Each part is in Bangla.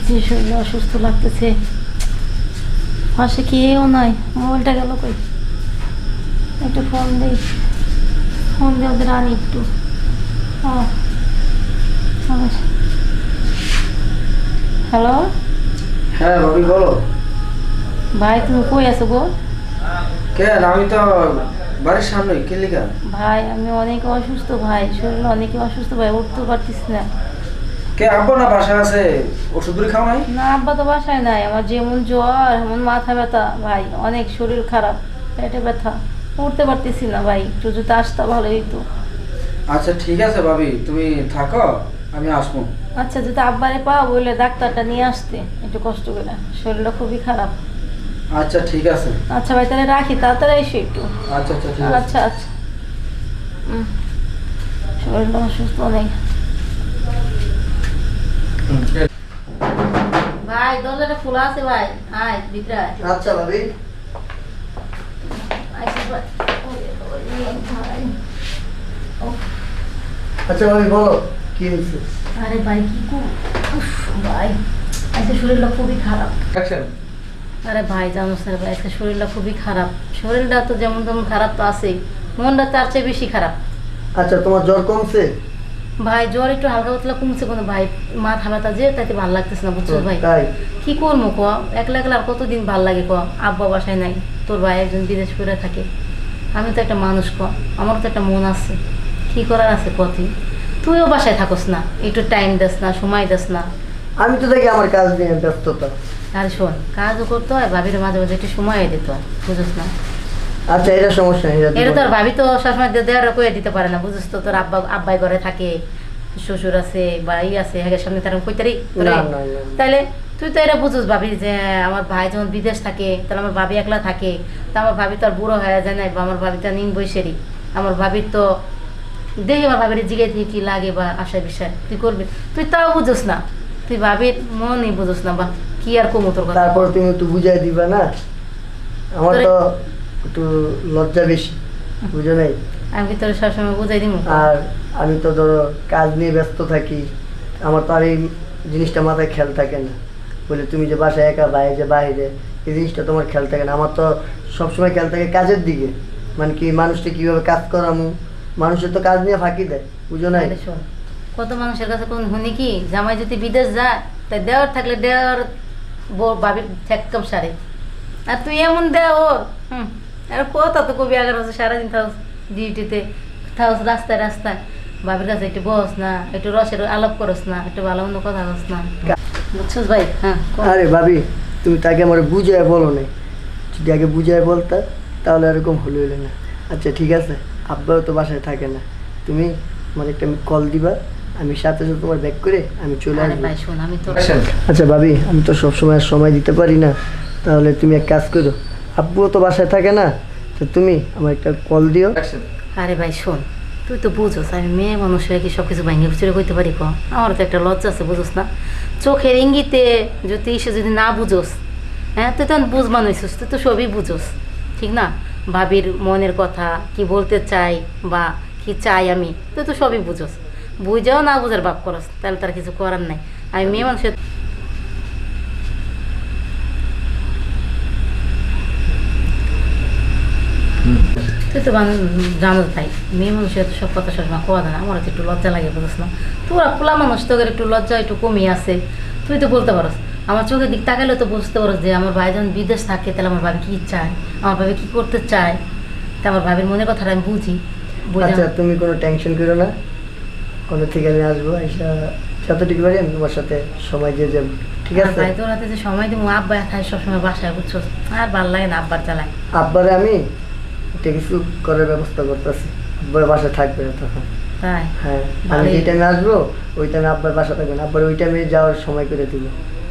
যে শরীর অসুস্থ লাগতেছে, পাশে কেউ নাই, মোবাইলটা গেল কই? একটু ফোন দিই, ফোন দিয়ে ওদের আনি একটু। হ্যালো, হ্যাঁ ভাবি বলো। ভাই তুমি কই আছো গো? কেন, আমি তো বাড়ির সামনে। কি লিখা? ভাই আমি অনেক অসুস্থ ভাই, শরীর অনেক অসুস্থ ভাই, উঠতে পারতেছি না। কে আব্বা না বাসায় আছে? ওষুধ করে খাও নাই? না আব্বা তো বাসায় নাই, আমার যেমন জ্বর এমন মাথা ব্যথা ভাই, অনেক শরীর খারাপ, পেটে ব্যথা, উঠতে পারতেছি না ভাই, একটু যদি আসতে ভালো হইতো। আচ্ছা ঠিক আছে ভাবি, তুমি থাকো, আমি আসবো। আচ্ছা যদি আব্বারে পাও বললে ডাক্তারটা নিয়ে আসতে একটু কষ্ট করে, শরীরটা খুবই খারাপ। আচ্ছা ঠিক আছে। আচ্ছা ভাই তাহলে রাখি, তাড়াতাড়ি এসো একটু। আচ্ছা আচ্ছা ঠিক আছে। আচ্ছা আচ্ছা। শরীরটা অসুস্থ অনেক। ভাই দরজাটা খোলা আছে ভাই, আয় ভিতরে আয়। আচ্ছা ভাবি। আচ্ছা ভাবি বলো, কি হয়েছে? আরে ভাই কি ভাই, আজকে শরীরটা খুবই খারাপ। আরে ভাই জানো স্যার ভাই, আজকে শরীরটা খুবই খারাপ। শরীরটা তো যেমন তেমন খারাপ তো আছেই, মনটা তার চেয়ে বেশি খারাপ। আচ্ছা তোমার জ্বর কমছে? ভাই জ্বর একটু হালকা পাতলা কমছে, কোনো ভাই মাথা ব্যথা যে তাইতে ভালো লাগতেছে না, বুঝছো ভাই? কি করবো ক, একলা একলা আর কতদিন ভাল লাগে ক? আব্বা বাসায় নাই, তোর ভাই একজন বিদেশ করে থাকে, আমি তো একটা মানুষ ক, আমার তো একটা মন আছে, কি করার আছে কতি? তুইও বাসায় থাকস না, একটু টাইম দেস না, সময় দেস না। আমি তো দেখি আমার কাজ নিয়ে ব্যস্ততা। আরে শোন, কাজও করতে হয়, ভাবির মাঝে মাঝে একটু সময় দিতে হয়, বুঝছ না? আচ্ছা এটা সমস্যা নেই, এটা তোর ভাবি তো সবসময় দেওয়ার কয়ে দিতে পারে না, বুঝছ তো? তোর আব্বাই ঘরে থাকে, শ্বশুর আছে বা ই আছে, হ্যাঁ সামনে তার কইতারি। তাইলে তুই তো এটা বুঝুস ভাবি যে আমার ভাই যখন বিদেশ থাকে তাহলে আমার ভাবি একলা থাকে, তা আমার ভাবি তো আর বুড়ো হয়ে যায় নাই, বা আমার ভাবি তো নিং বৈশেরই, আমার ভাবির তো দেখি আমার ভাবির জিগে দিয়ে কি লাগে বা আশা বিষয় তুই করবি, তুই তাও বুঝোস না, তুই ভাবির মনই বুঝোস না, বা কি আর কমু তোর কথা। তারপর তুমি একটু বুঝাই দিবা না, আমার তো একটু লজ্জা বেশি, বুঝো নাই? আমি কি তোর সবসময় বুঝাই দিব? আর আমি তো ধরো কাজ নিয়ে ব্যস্ত থাকি, আমার তো আর এই জিনিসটা মাথায় খেয়াল থাকে না, বলে তুমি যে বাসায় একা বাইরে যে বাইরে, এই জিনিসটা তোমার খেয়াল থাকে না। আমার তো সবসময় খেয়াল থাকে কাজের দিকে, মানে কি মানুষটা কিভাবে কাজ করামু, মানুষের তো কাজ নিয়ে ফাঁকি দেয়, বুঝো নাই? কত মানুষের কাছে কোন শুনি কি জামাই যদি বিদেশ যায় তাই দেওয়ার থাকলে দেওয়ার ভাবির ঠেকম সারে, আর তুই এমন দেও ওর আর কথা তো কবি 11 বছর সারাদিন থাকস ডিউটিতে, থাকস রাস্তায় রাস্তায়, ভাবির কাছে একটু বস না, একটু রসের আলাপ করস না, একটু ভালো মন্দ কথা বস না, বুঝছিস ভাই? হ্যাঁ আরে ভাবি, তুমি তাকে আমার বুঝায় বলো না, যদি আগে বুঝায় বলতা তাহলে এরকম হলো না। আচ্ছা ঠিক আছে, আব্বাও তো বাসায় থাকে না, তুমি আমার একটা কল দিবা, আমি সাথে সাথে তোমার ব্যাক করে আমি চলে আসবো। আচ্ছা ভাবি, আমি তো সবসময় সময় দিতে পারি না, তাহলে তুমি এক কাজ করো, আব্বুও তো বাসায় থাকে না, তো তুমি আমার একটা কল দিও। আরে ভাই শোন, তুই তো বুঝোস আমি মেয়ে মানুষ হয়ে কি সব কিছু ভাঙে চুরে করতে পারি ক? আমার তো একটা লজ্জা আছে, বুঝোস না? চোখের ইঙ্গিতে যদি এসে যদি না বুঝোস, হ্যাঁ তুই তো বুঝবান হইছিস, তুই তো সবই বুঝোস, ঠিক না? ভাবির মনের কথা কি বলতে চাই বা কি চাই আমি, তুই তো সবই বুঝোস, বুঝাও না বুঝার ভাব করস, তাহলে তার কিছু করার নাই। আমি মেয়ে মানুষের তুই তো জানো ভাই, মেয়ে মানুষের তো সব কথা সবসময় কোয়া যায় না, আমার একটু লজ্জা লাগে, বুঝছ না? তোরা খোলা মানুষ, তোদের একটু লজ্জা একটু কমই আছে, তুই তো বলতে পারস, আমার চোখের দিক তাকালে তো বুঝতে পারস যে আমার ভাই যখন বিদেশ থাকে তাহলে আমার ভাবি কি চায়, আমার ভাবি কি করতে চায়, তা আমার ভাবির মনের কথাটা আমি বুঝি। আচ্ছা তুমি কোনো টেনশন করো না, কোনো থেকে আমি আসবো, এসে যতটুকু পারি আমি তোমার সাথে সময় দিয়ে যাবো, ঠিক আছে? ভাই তোর হাতে যে সময় দিব, আব্বা খাই সবসময় বাসায়, বুঝছো? আর ভালো লাগে না আব্বার চালায়। আব্বারে আমি এটা কিছু করার ব্যবস্থা করতেছি, আব্বার বাসায় থাকবে না তখন। তাই? হ্যাঁ, আমি যে টাইমে আসবো ওই টাইমে আব্বার বাসা থাকবে না, আব্বার ওই টাইমে যাওয়ার সময় করে দিব,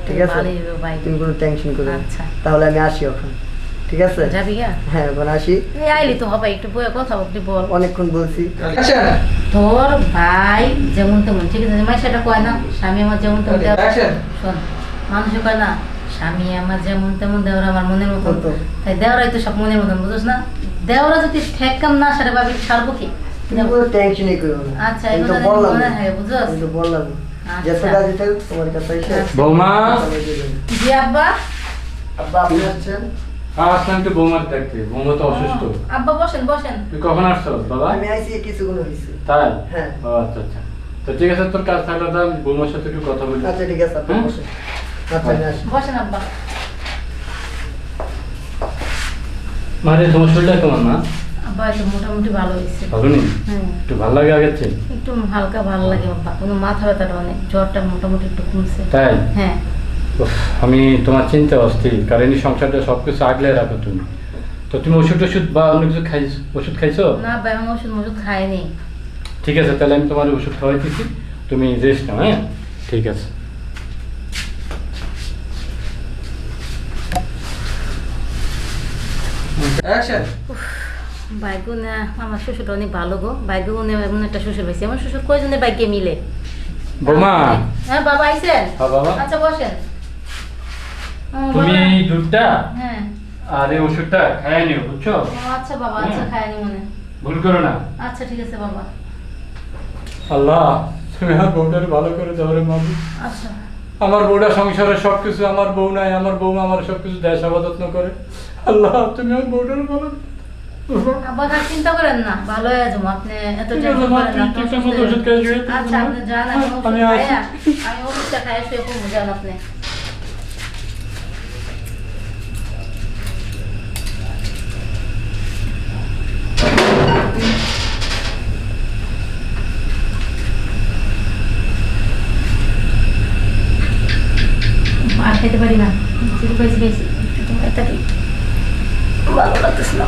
ঠিক আছে? তুমি কোনো টেনশন করো না। তাহলে আমি আসি এখন, ঠিক আছে? যাবি? হ্যাঁ এখন আসি। আইলি তো হবে, একটু বয়ে কথা বলতে বল। অনেকক্ষণ বলছি। তোর ভাই যেমন তেমন, ঠিক আছে? মাই সেটা কয় না স্বামী আমার যেমন তেমন, শোন মানুষে কয় না স্বামী আমার যেমন তেমন, দেওরা আমার মনের মতন, তাই দেওরাই তো সব মনের মতন, বুঝোস না? দেওরা যদি ঠেকাম না সারে ভাবি সারবো কি? তুমি কোনো টেনশনই করো না। আচ্ছা, আমি তো এগুলো বললাম, মনে হয়, বুঝছস? আমি তো বললাম আচ্ছা। যত কাজে থাকুক তোমার কাছে এসে বৌমা জি আব্বা। আব্বা আপনি আসছেন? আসলাম তো বৌমার দেখতে, বৌমা তো অসুস্থ। আব্বা বসেন বসেন। তুই কখন আসছো বাবা? আমি আইছি কিছুক্ষণ হয়েছে। তাই? হ্যাঁ। ও আচ্ছা আচ্ছা। তো ঠিক আছে, তোর কাজ থাকলে তো আমি বৌমার সাথে একটু কথা বলি। আচ্ছা ঠিক আছে, আপনি হুম? বসেন। আচ্ছা আমি আসি। বসেন আব্বা। মানে তোমার শরীরটা কেমন মা? আব্বা একটু মোটামুটি ভালো হয়েছে। ভালো নেই? হ্যাঁ, একটু ভালো লাগে আগের চেয়ে? একটু হালকা ভালো লাগে আব্বা, কোনো মাথা ব্যথাটা অনেক, জ্বরটা মোটামুটি একটু কমছে। তাই? হ্যাঁ। উফ, আমি তোমার চিন্তা অস্থির, কারণ এই সংসারটা সব কিছু আগলে রাখো তুমি। তো তুমি ওষুধ টষুধ বা অন্য কিছু খাইছো? ওষুধ খাইছো? না ভাই, আমি ওষুধ খাইনি। ঠিক আছে, তাহলে আমি তোমার ওষুধ খাওয়াইতেছি, তুমি রেস্ট নাও। হ্যাঁ ঠিক আছে। বাইগুনে আমার শ্বশুরটা অনেক ভালো গো, বাইগুনে এমন একটা শ্বশুর পাইছে। আমার শ্বশুর কয়জনের বাইকে মিলে। বৌমা। হ্যাঁ বাবা আইছেন? হ্যাঁ বাবা। আচ্ছা বসেন। তুমি বাবা। এই দুধটা হ্যাঁ। আর এই ওষুধটা খাইয়ে নিও, বুঝছো? ও আচ্ছা বাবা, আচ্ছা হ্যাঁ। খাইনি মনে। ভুল করো না। আচ্ছা ঠিক আছে বাবা। আল্লাহ, তুমি আমার বউটারে ভালো করে দাও রে মাবু। আচ্ছা। আমার বউটা সংসারের সবকিছু, আমার বউ নাই, আমার বউ আমার সবকিছু দেয়, সেবা যত্ন করে। আল্লাহ, তুমি আমার বউটারে ভালো আব্বা আর চিন্তা করেন না, ভালো হয়ে যাবো। আপনি এত ঠিক আছে, টেনশন মা, করেন না, তুই আপনি ঠিকঠাক মতো সুস্থ ওষুধ হয়ে খাইয়ে যাবেন। শুয়ে থাকো, আচ্ছা মা। আপনি যান, আমি ওষুধ আমি আসি। খাইয়া, আমি ওষুধটা খাইয়া শুয়ে পড়বো, যান আপনি। আর খেতে পারি না, শুধু পেয়েছি পেয়েছি, এটা কি ভালো লাগতেছে না।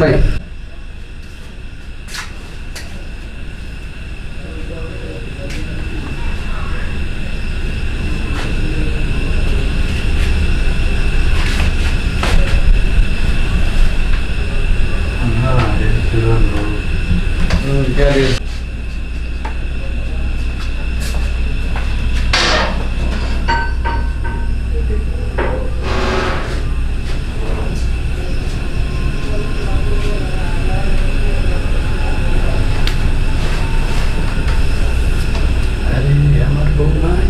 ভাই আরে আমার বউ নাই,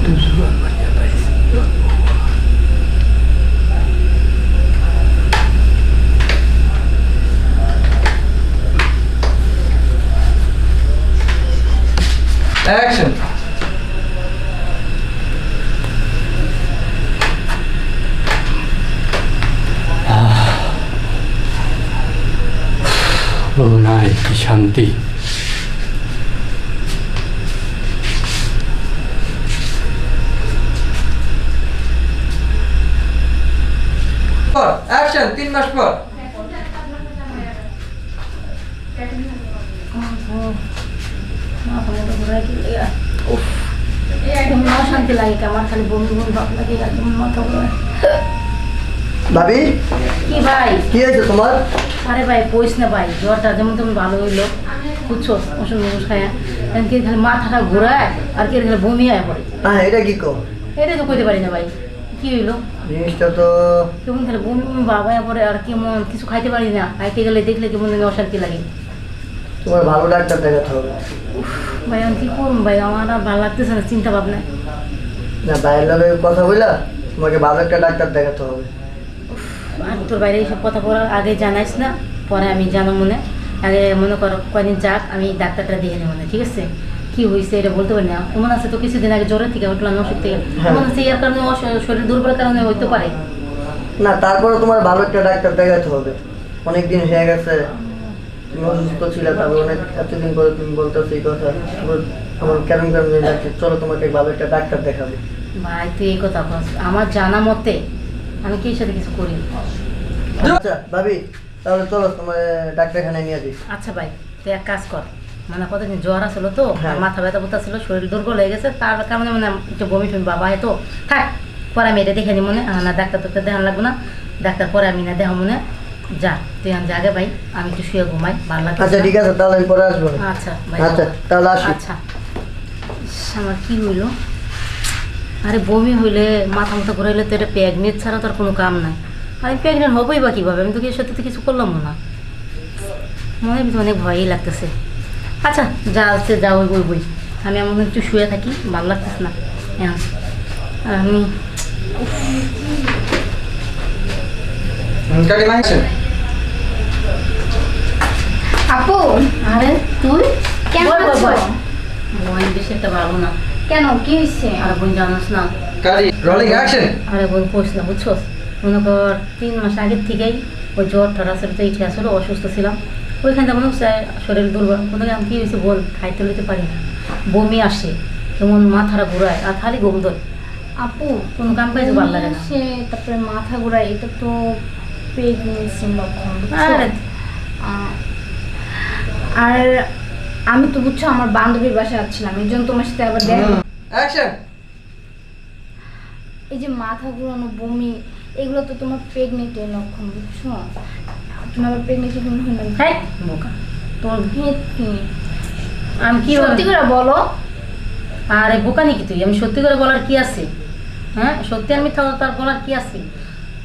তুই সুগার বানিয়ে পাইছিস। অ্যাকশন। ও নাই, কি শান্তি। অ্যাকশন 3 মাস পর। শান্তি লাগে, আমার খালি বমি বমি ভাব লাগে, একদম মাথা ঘোরায়। ভাবি কি ভাই? কি হয়েছে তোমার? আরে ভাই কইস না ভাই, জ্বরটা যেমন তেমন ভালো হইলো, বুঝছো? ওষুধ মশুষ খায়া কি খালি মাথাটা ঘোরায়, আর কি খালি বমি হয় পড়ে। হ্যাঁ এটা কি কো? এটাই তো কইতে পারি না ভাই, কি হইলো? জিনিসটা তো কেমন খালি বমি বমি বাবায় পড়ে, আর কেমন কিছু খাইতে পারি না, খাইতে গেলে দেখলে কেমন যেন অশান্তি লাগে। তোমার ভালো ডাক্তার দেখাতে হবে। ভাই আমি কি করুন ভাই, আমার আর ভালো লাগতেছে না চিন্তা ভাবনা। না বাইরের লোকের কথা বললা, তোমাকে ভালো একটা ডাক্তার দেখাতে হবে। আর তোর বাইরে এইসব কথা বলার আগে জানাইস না, পরে আমি জানো মনে, আগে মনে করো কয়দিন যাক, আমি ডাক্তারটা দেখে নেব না, ঠিক আছে? কি হয়েছে এটা বলতে পারি না। এমন আছে তো কিছুদিন আগে জ্বরের থেকে উঠলাম, ওষুধ থেকে, এমন আছে এর কারণে শরীর দুর্বলের কারণে হইতে পারে। না তারপরে তোমার ভালো একটা ডাক্তার দেখাতে হবে। অনেক দিন হয়ে গেছে তুমি অসুস্থ ছিলে, তারপর অনেক এতদিন পরে তুমি বলতেছো এই কথা, তারপর আমার কেমন কেমন যেন লাগছে। চলো তোমাকে ভালো একটা ডাক্তার দেখাবে। ভাই তুই এই কথা বল, আমার জানা মতে আমি কি সাথে কিছু করি। আচ্ছা ভাবি, তাহলে চলো তোমার ডাক্তারখানায় নিয়ে যাই। আচ্ছা ভাই তুই এক কাজ কর, মানে কতদিন জ্বর আসলো তো, আর হ্যাঁ। মাথা ব্যথা ব্যথা ছিল, শরীর দুর্বল হয়ে গেছে, তার কারণে মানে একটু বমি টমি বাবা তো থাক, পরে আমি এটা দেখে নি মনে, না ডাক্তার তোকে দেখান লাগবে না, ডাক্তার পরে আমি না দেখা মনে। যা তুই আমি জাগে ভাই, আমি একটু শুয়ে ঘুমাই, ভালো লাগছে। আচ্ছা ঠিক আছে, তাহলে আমি পরে আসবো। আচ্ছা ভাই। আচ্ছা তাহলে আসি। আচ্ছা ইস, আমার কি হইলো? আরে বমি হইলে মাথা মাথা ঘুরাইলে তো এটা প্রেগনেন্ট ছাড়া তো আর কোনো কাম নাই। আমি প্রেগনেন্ট হবোই বা কীভাবে? আমি তো কিছু সত্যি তো কিছু করলাম না, মনে হয় অনেক ভয়ই লাগতেছে। আচ্ছা যা আছে যা ওই বই বই, আমি এমন একটু শুয়ে থাকি, ভালো লাগতেছে না এখন। আর আমি কাকিমা অ্যাকশন। আপু আরে তুই কেমন বল, বল, আছো? বল। বোন বেশি একটা ভালো না। কেন কি হয়েছে? আর বোন জানোস না, কারি রোলিং অ্যাকশন। আরে বোন কইস না বুঝছোস, মনে কর 3 মাস আগের থেকেই ওই জ্বর ঠরা তো ইচ্ছে আসলে অসুস্থ ছিলাম, ওইখান থেকে মনে হচ্ছে শরীর দুর্বল, কোনো আমি কী হয়েছে বল, খাইতে লইতে পারি না, বমি আসে, কেমন মাথাটা ঘুরায় আর খালি ঘুম ধরে। আপু কোনো কাম কাজে ভালো লাগে না। সে তারপরে মাথা ঘোরায়, এটা তো প্রেগনেন্সির লক্ষণ বুঝছো? আরে আর আমি তো বুঝছো আমার বান্ধবীর বাসায় আসছিলাম, এই জন্য তোমার সাথে আবার দেখা। অ্যাকশন। এই যে মাথা ঘোরানো, বমি, এগুলো তো তোমার প্রেগনেন্টের লক্ষণ বুঝছো? তুমি আবার প্রেগনেন্সি মনে হয় না। হ্যাঁ বোকা তোর, কি? আমি কি সত্যি করে বলো। আরে বোকা নাকি তুই? আমি সত্যি করে বলার কি আছে? হ্যাঁ সত্যি আর মিথ্যা তার বলার কি আছে?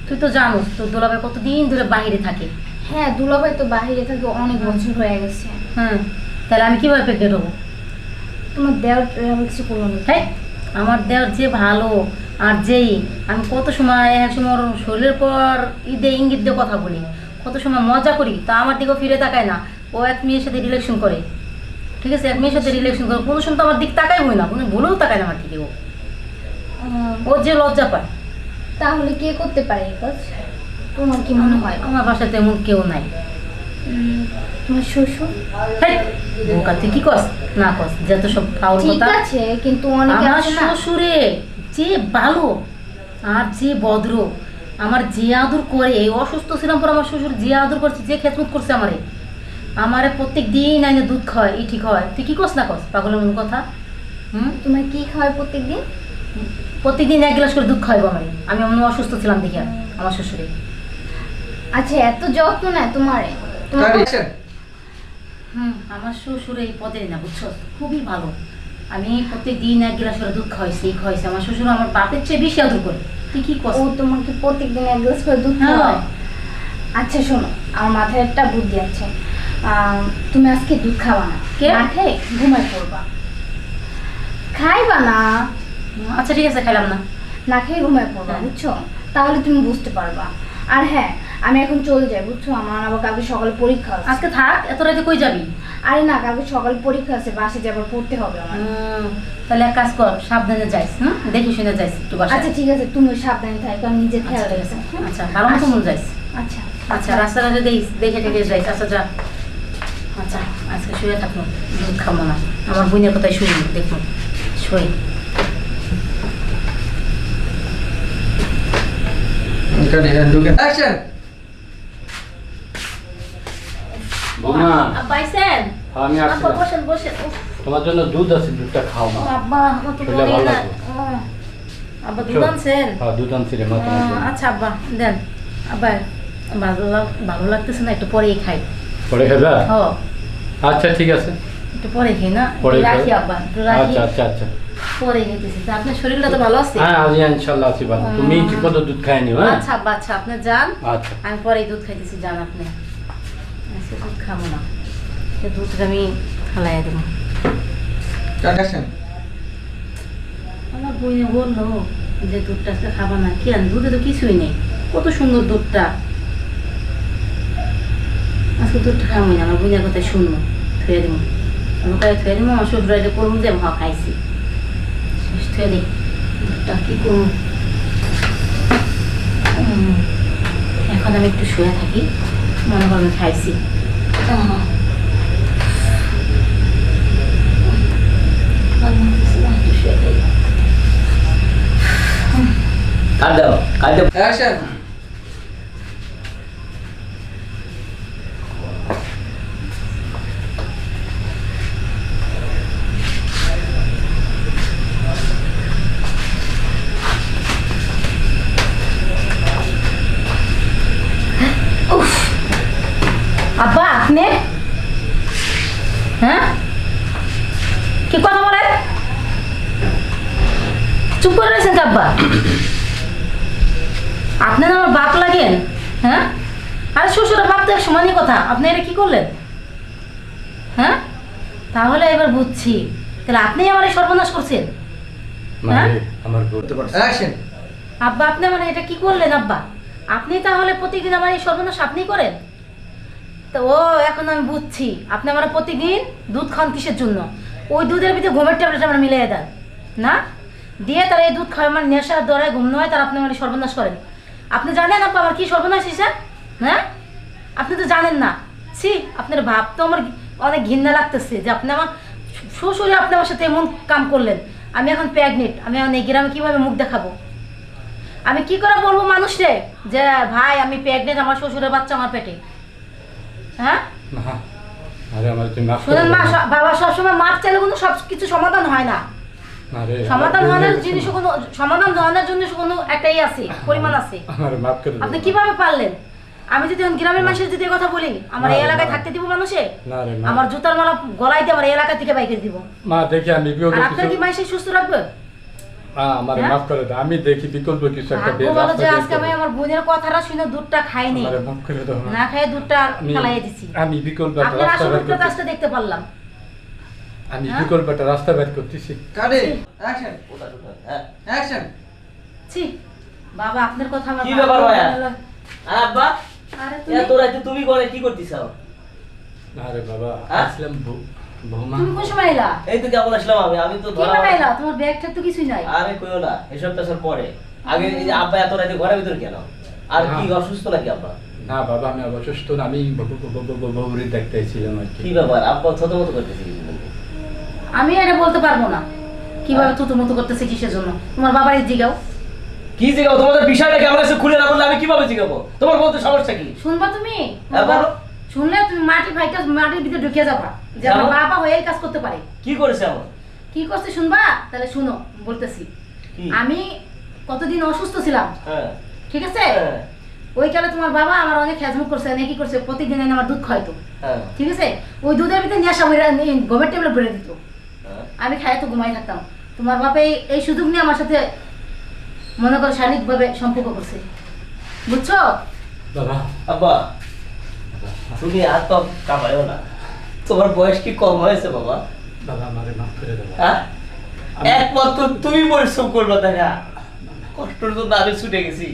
তুই তো জানোস তোর দুলাভাই কতদিন ধরে বাইরে থাকে। হ্যাঁ দুলাভাই তো বাইরে থাকে অনেক বছর হয়ে গেছে। হ্যাঁ তাহলে আমি কিভাবে প্রেগনেন্ট হবো? তোমার দেওয়ার কিছু করলো না। হ্যাঁ আমার দেওয়ার যে ভালো, আর যেই আমি কত সময় এক সময় ওর শরীরের পর ঈদে ইঙ্গিত দিয়ে কথা বলি, কত সময় মজা করি, তা আমার দিকেও ফিরে তাকায় না। ও এক মেয়ের সাথে রিলেশন করে, ঠিক আছে, এক মেয়ের সাথে রিলেশন করে, কোনো সময় তো আমার দিক তাকাই হই না, কোনো ভুলেও তাকায় না আমার দিকে। ও যে লজ্জা পায়। তাহলে কে করতে পারে এই কাজ? তোমার কি মনে হয়? আমার বাসায় তেমন কেউ নাই। তোমার শ্বশুর? হেই, বোকা তুই কি কস না কস, যত সব ফাউল ঠিক কথা। আছে কিন্তু অনেকে আমার আছে না। শ্বশুরে যে ভালো আর যে ভদ্র, আমার যে আদর করে, অসুস্থ ছিলাম পর আমার শ্বশুর যে আদর করছে, যে খেদমত করছে আমারে প্রত্যেক দিন আইনে দুধ খাওয়ায়, ই ঠিক হয়। তুই কি কস না কস পাগলের মন কথা? তোমার কি খাওয়ায় প্রত্যেকদিন? প্রত্যেকদিন 1 গ্লাস করে দুধ খাওয়াবো আমি এমন অসুস্থ ছিলাম দেখি আমার শ্বশুরে। আচ্ছা এত যত্ন নেয় তোমারে? কারি অ্যাকশন। আমার শ্বশুর এই পদে না বুঝছো, খুবই ভালো। আমি প্রত্যেকদিন 1 গ্লাস করে দুধ খাওয়াইছি, এই খাওয়াইছি। আমার শ্বশুর আমার বাপের চেয়ে বেশি আদর করে। তুই কি কস? ও তোমাকে প্রত্যেকদিন 1 গ্লাস করে দুধ হ্যাঁ। খাওয়ায়? আচ্ছা শোনো, আমার মাথায় একটা বুদ্ধি আছে। তুমি আজকে দুধ খাওয়া না, কে? না খেয়ে ঘুমাই পড়বা। খাইবা না? আচ্ছা ঠিক আছে, খেলাম না। না খেয়ে ঘুমাই পড়বা হ্যাঁ। বুঝছো? তাহলে তুমি বুঝতে পারবা। আর হ্যাঁ আমি এখন চলে যাই বুঝছো, আমার আবার কালকে সকালে পরীক্ষা আছে। আজকে থাক, এত রাতে কই যাবি? আরে না, কালকে সকালে পরীক্ষা আছে, বাসে যাবার পড়তে হবে আমার। তাহলে এক কাজ কর, সাবধানে যাইস, দেখি শুনে যাইস একটু বাসায়। আচ্ছা ঠিক আছে, তুমি সাবধানে থাকো, আমি নিজের খেয়াল আচ্ছা, ঠিক রাখছি। আছে। আচ্ছা ভালো মতো মন যাইস। আচ্ছা আচ্ছা রাস্তাঘাটে দেখে টেকে যাইস। আচ্ছা যা। আচ্ছা আজকে শুয়ে থাকবো, দুধ খাবো না, আমার বোনের কথাই শুনি, দেখবো শুই। কারি ঢুকে অ্যাকশন। বৌমা পাইছেন? আমি আসছি আব্বা বসেন বসেন। উফ, তোমার জন্য দুধ আছে, দুধটা খাও না। আব্বা আমার তো শরীরটা বলেই ভালো না। লাগবে। আব্বা দুধ আনছেন? হ্যাঁ দুধ আনছি রে মা তোমার জন্য। আচ্ছা আব্বা দেন। আব্বা ভালো লাগতেছে না, একটু পরেই খাই। পরে খাবা? হ আচ্ছা ঠিক আছে, একটু পরে খাই না, পরে একটু খাও। রাখি আব্বা, একটু রাখি, আচ্ছা আচ্ছা আচ্ছা। পরে খেতেছি। তা আপনার শরীরটা তো ভালো আছে? হ্যাঁ আজ ইনশাল্লাহ আছি ভালো। তুমি ঠিক মতো দুধ খাই নিও। হ্যাঁ আচ্ছা আব্বা, আচ্ছা আপনি যান, আচ্ছা। আমি পরেই দুধ খাইতেছি, যান আপনি। আজকে দুধ খাবো না, সে দুধটা আমি খালাইয়া দেবো। কারি অ্যাকশন। আমার বইনে বললো যে দুধটা আজকে খাবো না, কি আর দুধে তো কিছুই নেই, কত সুন্দর দুধটা। আজকে দুধটা খাবো না, আমার বইনের কথাই শুনবো, থুয়ে দেবো, লুকায় থুয়ে দেবো। আমার শ্বশুর এটা করবো যে মা খাইছি, শেষ থুয়ে দিই দুধটা। কি করবো এখন? আমি একটু শুয়ে থাকি, মনে করো আমি খাইছি। একটু শুয়ে থাকি। কাট দাও কাট দাও। অ্যাকশন। আব্বা আপনি, হ্যাঁ কি কথা বলেন? চুপ করে রয়েছেন কি আব্বা? আপনি না দেখেন। হ্যাঁ, আরে শ্বশুরের বাপ তো এক সমানই কথা, আপনি এটা কি করলেন? হ্যাঁ, তাহলে এবার বুঝছি, তাহলে আপনি আমার এই সর্বনাশ করছেন। মারে আমার ভুল। অ্যাকশন। আব্বা আপনি মানে এটা কি করলেন আব্বা? আপনি তাহলে প্রতিদিন আমার এই সর্বনাশ আপনি করেন? তো ও এখন আমি বুঝছি, আপনি আমার প্রতিদিন দুধ খান কিসের জন্য? ওই দুধের ভিতরে ঘুমের ট্যাবলেট আমার মিলিয়ে দেন না, দিয়ে তার এই দুধ খাওয়া আমার নেশার দরায় ঘুম নয়, তার আপনি আমার সর্বনাশ করেন। আপনি জানেন আব্বা আমার কি সর্বনাশ হয়েছে? হ্যাঁ, আপনি তো জানেন না। ছি, আপনার ভাব তো আমার অনেক ঘৃণা লাগতেছে যে আপনি আমার শ্বশুরে আপনি আমার সাথে এমন কাম করলেন। আমি এখন প্রেগনেন্ট, আমি এখন এই গ্রামে কীভাবে মুখ দেখাবো? আমি কি করে বলবো মানুষরে যে ভাই আমি প্রেগনেন্ট, আমার শ্বশুরের বাচ্চা আমার পেটে? হ্যাঁ, মা, আরে আমার তুমি মাফ করে শুনেন দাও মা, মা। বাবা সবসময় মাপ চাইলে কোনো সব কিছু সমাধান হয় না। আরে সমাধান আমার হওয়ার ভুল জিনিস হয়েছে। কোনো সমাধান হওয়ার জন্য কোনো একটাই আছে, পরিমাণ আছে। আমার মাফ করে দাও আপনি মা। কিভাবে পারলেন? আমি যদি এখন গ্রামের মানুষের যদি এই কথা বলি, আমার না এই রে, এলাকায় না। থাকতে দিব মানুষে? না রে মা। আমার জুতার মালা গলায় দিয়ে আমার এই এলাকা থেকে বাইকে দিব। মা দেখি আমি বিকল্প আর আপনার কি কিছু মানুষের সুস্থ রাখবে? আমার হ্যাঁ? মাফ করে দাও, আমি দেখি বিকল্প কিছু একটা ভাগ্য ভালো যে রাস্তা আজকে আমি বের আমার বোনের কথাটা শুনে দুধটা খাইনি, আমার মাফ করে দাও মা। না খাই দুধটা আমি- ফেলাইয়ে দিছি। আমি বিকল্প একটা আপনার রাস্তা আসল বের করতেছি। কাজটা দেখতে পারলাম। আমি হ্যাঁ? বিকল্প একটা রাস্তা বের করতেছি। কাটে অ্যাকশন। হ্যাঁ অ্যাকশন। ছি, বাবা আপনার কথা আমার কি ব্যাপার ভাইয়া? আর আব্বা আরে এত রাতে তুমি করে কি করতেছো? আরে বাবা হ্যাঁ? আসলাম বৌমা। তুমি কোন সময় এলা? এই তো কেমন আসলাম আমি তো ধরা কিভাবে এলা? তোমার ব্যাগটা তো কিছুই নাই। আরে কইও না, এসব তো সব পরে। আগে এই যে আব্বা এত রাতে ঘরের ভিতর কেন? আর কি হ্যাঁ। অসুস্থ নাকি আব্বা? না বাবা আমি অসুস্থ না, আমি বৌরি দেখতে এসেছিলাম আর কি। কি ব্যাপার আব্বা থতমত করতেছে কি? আমি এটা বলতে পারবো না কিভাবে তুতুমতো করতেছে কিসের জন্য। তোমার বাবার জিগাও। কি জিগাবো? তোমাদের বিষয়টা কি আমার কাছে খুলে না বললে আমি কিভাবে জিগাবো? তোমার বলতে সমস্যা কি? শুনবা তুমি? হ্যাঁ, বলো। শুনলে তুমি মাটির ভিতরে ঢুকে যাবা যে আমার যাবো? বাবা হয়ে এই কাজ করতে পারে। কি করেছে আমার? কি করছে শুনবা? তাহলে শুনো, বলতেছি। কি? আমি কতদিন অসুস্থ ছিলাম, হ্যাঁ ঠিক আছে? হ্যাঁ ওই কালে তোমার বাবা আমার অনেক হেজমুট করছে, কি করছে, প্রতিদিন এনে আমার দুধ খাইতো, হ্যাঁ ঠিক আছে? ওই দুধের ভিতরে নেশা গমের ট্যাবলেট ভরে দিত, হ্যাঁ। আমি খাই তো ঘুমাই থাকতাম। তোমার বাবা এই সুযোগ নিয়ে আমার সাথে মনে করো শারীরিকভাবে সম্পর্ক করছে, বুঝছো? বাবা আব্বা তুমি আর তো কামাইও না, তোমার বয়স কি কম হয়েছে বাবা? বাবা আমারে মাফ করে দাও। হ্যাঁ? একমাত্র তুমি পরিশ্রম করবে দেখা, কষ্টের জন্য আমি ছুটে গেছি,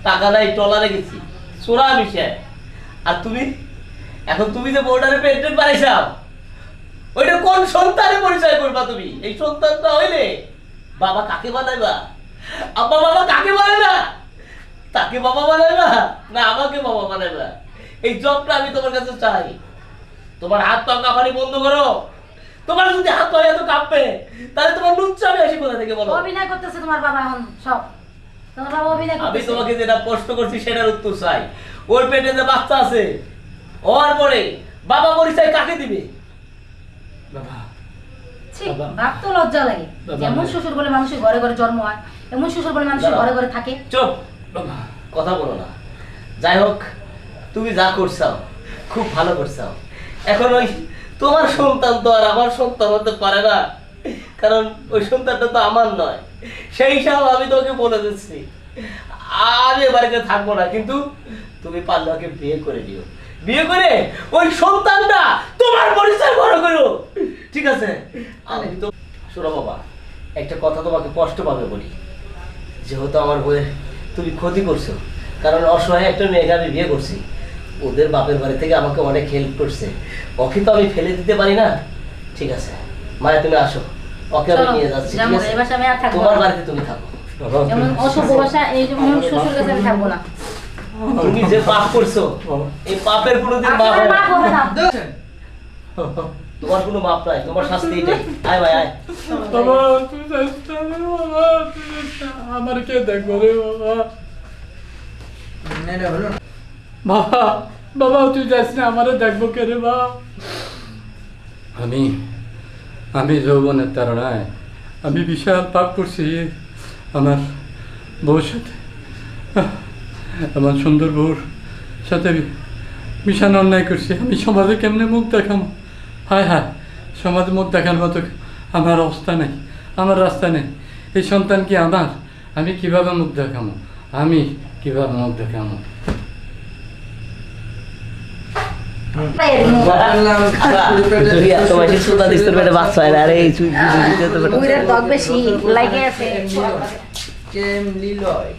টাকা নাই টলারে গেছি, চোরা বিষয়। আর তুমি এখন তুমি যে বোর্ডারে প্রেগনেন্ট বানাইছাও, ওইটা কোন সন্তানের পরিচয় করবা তুমি? এই সন্তানটা হইলে বাবা কাকে বানাইবা? আব্বা বাবা কাকে বানাইবা? তাকে বাবা বানাইবা না আমাকে বাবা বানাইবা? এই জবটা আমি তোমার কাছে চাই। তোমার হাত পা কাঁপানি বন্ধ করো। তোমার যদি হাত পা এত কাঁপবে তাহলে তোমার লুচ্চামি আসি কোথা থেকে বলো? অভিনয় করতেছে তোমার বাবা এখন সব, তোমার বাবা অভিনয় আমি করতেছে। তোমাকে যেটা প্রশ্ন করছি সেটার উত্তর চাই। ওর পেটে যে বাচ্চা আছে, হওয়ার পরে বাবা পরিচয় কাকে দিবে? বাবা ছি, বাবা। ভাবতে লজ্জা লাগে। বাবা, যেমন আমি- শ্বশুর বলে মানুষের ঘরে ঘরে জন্ম হয়, এমন শ্বশুর বলে মানুষের দাঁড়াও। ঘরে ঘরে থাকে। চুপ, বাবা কথা বলো না। যাই হোক, তুমি যা করছাও খুব ভালো করছাও। এখন ওই তোমার সন্তান তো আর আমার সন্তান হতে পারে না, কারণ ওই সন্তানটা তো আমার নয়। সেই হিসাবে আমি তোমাকে বলে দিচ্ছি আমি এ বাড়িতে থাকবো না, কিন্তু তুমি পারলে ওকে বিয়ে করে দিও। বিয়ে করে ওই সন্তানটা তোমার পরিচয় বড় করো, ঠিক আছে? আমি তো শোনো বাবা, একটা কথা তোমাকে কষ্ট পাবে বলি, যেহেতু আমার বইয়ের তুমি ক্ষতি করছো, কারণ অসহায় একটা মেয়েকে আমি বিয়ে করছি, ওদের বাপের বাড়ি থেকে আমাকে অনেক হেল্প করছে, ওকে তো আমি ফেলে দিতে পারি না। ঠিক আছে মায়া, তুমি আসো, ওকে আমি চলো, নিয়ে যাচ্ছি, যাবো, ঠিক আছে? এই বাসায় আমি আর থাকবো তোমার না। বাড়িতে তুমি থাকো। বাবা যেমন অশুভ ভাষা, এই যেমন শ্বশুর কাছে আমি থাকবো না। তুমি যে পাপ করছো, এই পাপের কোনোদিন মাপ আপনার হবে মা না। হবে না। অ্যাকশন। তোমার কোনো মাপ নাই, তোমার শাস্তি এটাই। আয় ভাই আয়। বাবা তুই যাস না রে বাবা, তুই যাস না। আমার কে দেখবো রে বাবা? এটা হলো না। বাবা বাবা তুই যাস না, আমারে দেখবো কে রে বাবা? আমি যৌবনের তাড়নায় আমি বিশাল পাপ করছি আমার বউর সাথে, আমার সুন্দর বউর সাথে বিশাল অন্যায় করছি। আমি সমাজে কেমনে মুখ দেখাবো? হায় হায়, সমাজে মুখ দেখার মতো আমার অবস্থা নেই, আমার রাস্তা নেই। এই সন্তান কি আমার? আমি কিভাবে মুখ দেখাবো? আমি কিভাবে মুখ দেখে আমার তোমার সুতা দিস তোর পেটে বাচ্চা হয় না, আরে এই চুই দিতে তো বুইড়ার ত্বক বেশি লাগে আছে কেম লিলয়